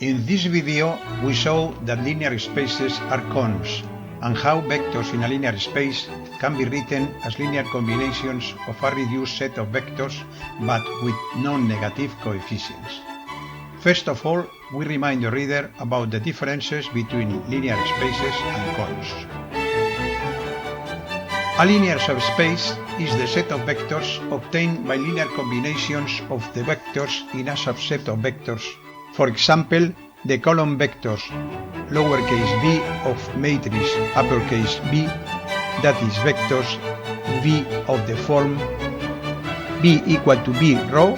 In this video, we show that linear spaces are cons, and how vectors in a linear space can be written as linear combinations of a reduced set of vectors, but with non-negative coefficients. First of all, we remind the reader about the differences between linear spaces and cons. A linear subspace is the set of vectors obtained by linear combinations of the vectors in a subset of vectors. For example, the column vectors lowercase b of matrix uppercase B, that is vectors v of the form b equal to b row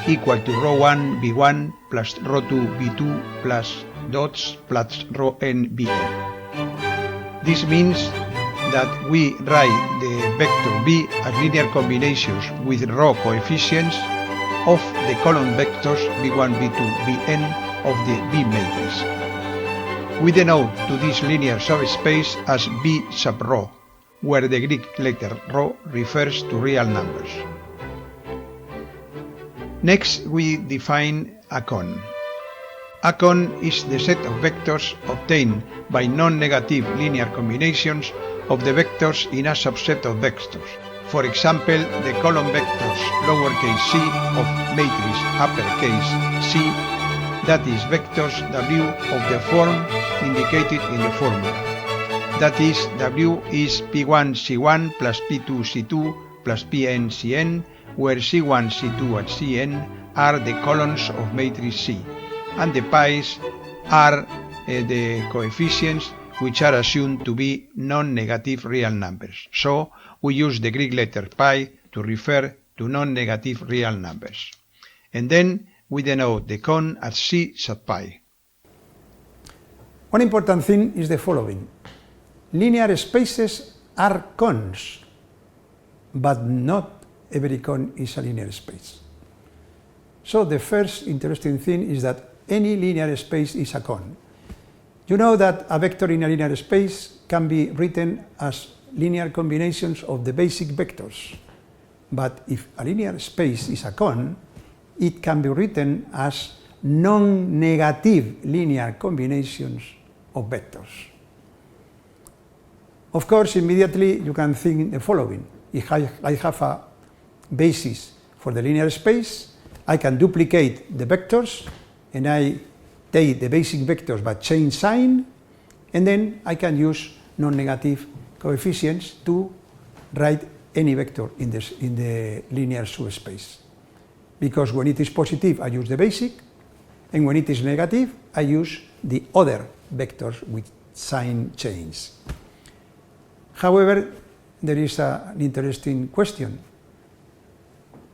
equal to row 1 b1 plus row 2 b2 plus dots plus row n bn. This means that we write the vector b as linear combinations with row coefficients of the column vectors b1, b2, bn of the B matrix. We denote to this linear subspace as B sub rho, where the Greek letter rho refers to real numbers. Next, we define a con. A con is the set of vectors obtained by non-negative linear combinations of the vectors in a subset of vectors. For example, the column vectors lowercase c of matrix uppercase C, that is vectors W of the form indicated in the formula. That is, W is P1 C1 plus P2 C2 plus Pn Cn, where C1, C2 and Cn are the columns of matrix C, and the pi's are the coefficients which are assumed to be non-negative real numbers. So, we use the Greek letter pi to refer to non-negative real numbers. And then we denote the con as C sub pi. One important thing is the following. Linear spaces are cons, but not every con is a linear space. So the first interesting thing is that any linear space is a con. You know that a vector in a linear space can be written as linear combinations of the basic vectors. But if a linear space is a con, it can be written as non-negative linear combinations of vectors. Of course, immediately you can think the following. If I have a basis for the linear space, I can duplicate the vectors, and I take the basic vectors but change sign, and then I can use non-negative coefficients to write any vector in the linear subspace. Because when it is positive, I use the basic, and when it is negative, I use the other vectors with sign change. However, there is an interesting question.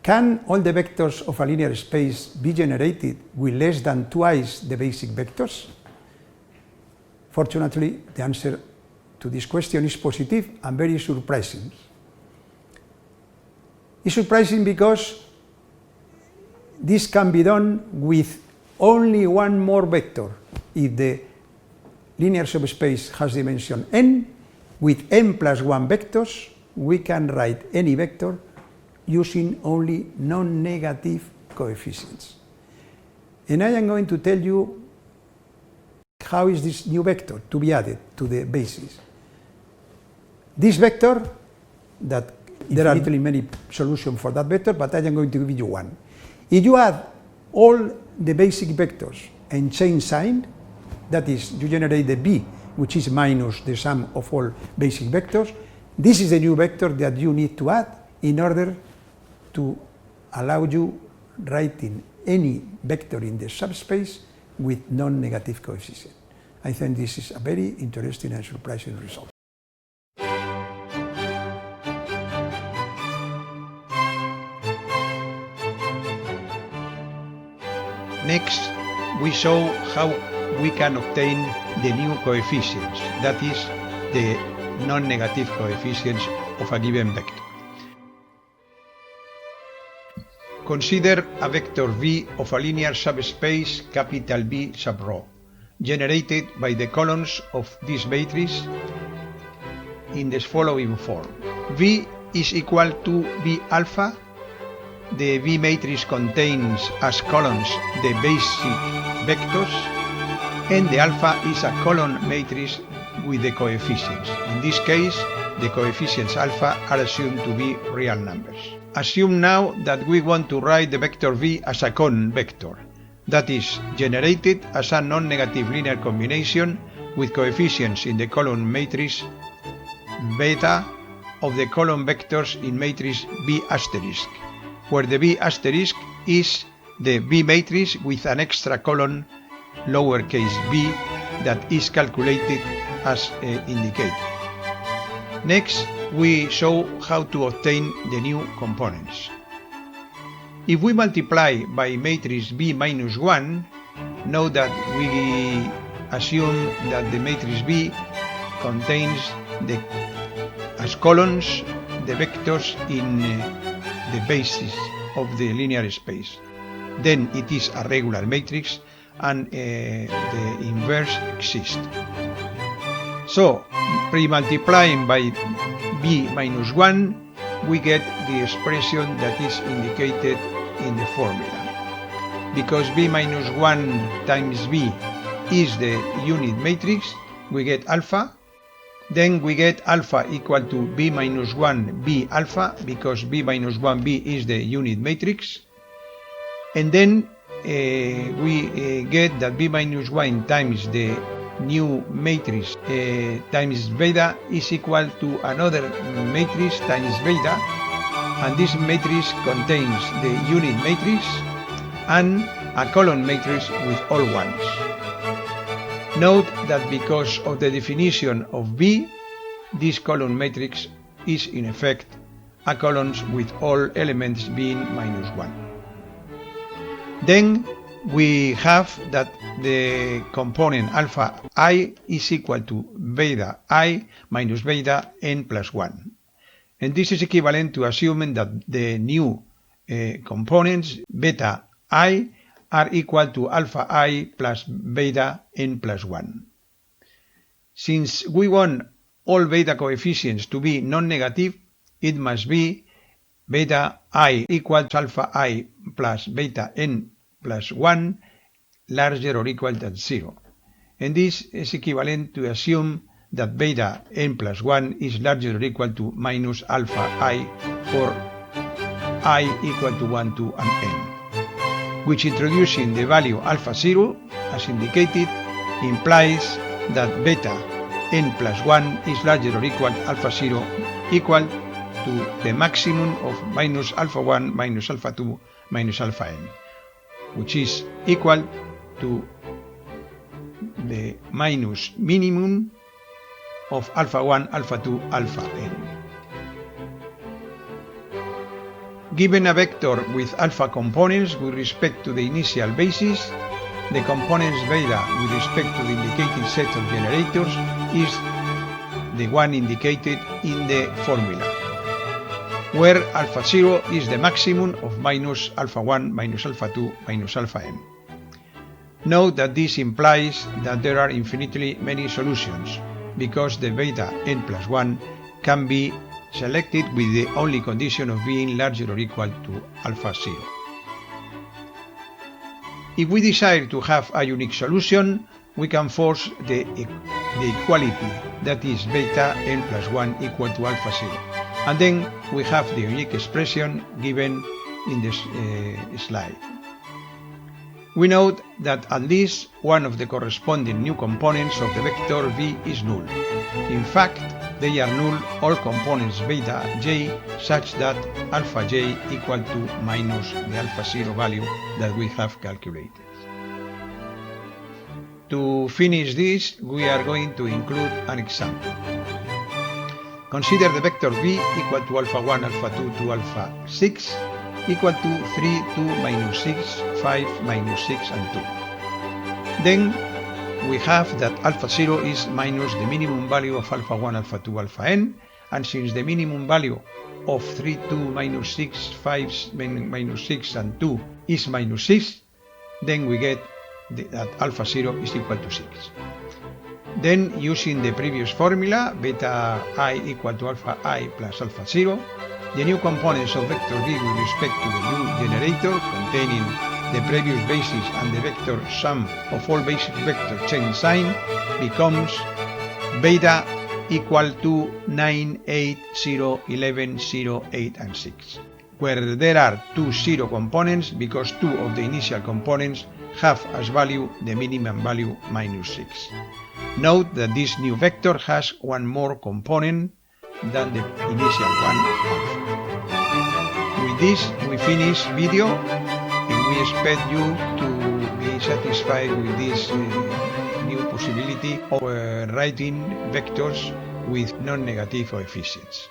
Can all the vectors of a linear space be generated with less than twice the basic vectors? Fortunately, the answer to this question is positive and very surprising. It's surprising because this can be done with only one more vector. If the linear subspace has dimension n, with n plus 1 vectors, we can write any vector using only non-negative coefficients. And I am going to tell you how is this new vector to be added to the basis. This vector, that there are literally many solutions for that vector, but I am going to give you one. If you add all the basic vectors and change sign, that is, you generate the b, which is minus the sum of all basic vectors, this is the new vector that you need to add in order to allow you writing any vector in the subspace with non-negative coefficient. I think this is a very interesting and surprising result. Next, we show how we can obtain the new coefficients, that is, the non-negative coefficients of a given vector. Consider a vector v of a linear subspace capital B sub rho, generated by the columns of this matrix in the following form. V is equal to B alpha. The V matrix contains as columns the basic vectors and the alpha is a column matrix with the coefficients. In this case, the coefficients alpha are assumed to be real numbers. Assume now that we want to write the vector v as a cone vector, that is, generated as a non-negative linear combination with coefficients in the column matrix beta of the column vectors in matrix B asterisk, where the B asterisk is the B matrix with an extra column lowercase b that is calculated as indicated. Next, we show how to obtain the new components. If we multiply by matrix B minus 1, note that we assume that the matrix B contains as columns the vectors in the basis of the linear space. Then it is a regular matrix and the inverse exists. So, pre-multiplying by b minus 1, we get the expression that is indicated in the formula. Because b minus 1 times b is the unit matrix, we get alpha. Then we get alpha equal to b minus 1 b alpha, because b minus 1 b is the unit matrix. And then we get that b minus 1 times the new matrix times beta is equal to another matrix times beta, and this matrix contains the unit matrix and a column matrix with all ones. Note that because of the definition of B, this column matrix is in effect a column with all elements being minus 1. Then we have that the component alpha I is equal to beta I minus beta n plus 1. And this is equivalent to assuming that the new components beta I are equal to alpha I plus beta n plus 1. Since we want all beta coefficients to be non-negative, it must be beta I equal to alpha I plus beta n plus 1 larger or equal than 0. And this is equivalent to assume that beta n plus 1 is larger or equal to minus alpha I for I equal to 1, 2, and n, which introducing the value alpha 0 as indicated implies that beta n plus 1 is larger or equal to alpha 0 equal to the maximum of minus alpha 1 minus alpha 2 minus alpha n, which is equal to the minus minimum of alpha 1, alpha 2, alpha n. Given a vector with alpha components with respect to the initial basis, the components beta with respect to the indicated set of generators is the one indicated in the formula, where alpha 0 is the maximum of minus alpha 1 minus alpha 2 minus alpha n. Note that this implies that there are infinitely many solutions, because the beta n plus 1 can be selected with the only condition of being larger or equal to alpha 0. If we desire to have a unique solution, we can force the equality, that is beta n plus 1 equal to alpha 0. And then we have the unique expression given in this slide. We note that at least one of the corresponding new components of the vector v is null. In fact, they are null all components beta j such that alpha j equal to minus the alpha 0 value that we have calculated. To finish this, we are going to include an example. Consider the vector v equal to alpha 1, alpha 2 to alpha 6 equal to 3, 2, minus 6, 5, minus 6, and 2. Then we have that alpha 0 is minus the minimum value of alpha 1, alpha 2, alpha n, and since the minimum value of 3, 2, minus 6, 5, minus 6, and 2 is minus 6, then we get that alpha 0 is equal to 6. Then, using the previous formula, beta I equal to alpha I plus alpha 0, the new components of vector v with respect to the new generator containing the previous basis and the vector sum of all basic vector chain sign becomes beta equal to 9, 8, 0, 11, 0, 8 and 6, where there are two zero components because two of the initial components have as value the minimum value -6. Note that this new vector has one more component than the initial one had. With this we finish video and we expect you to be satisfied with this new possibility of writing vectors with non-negative coefficients.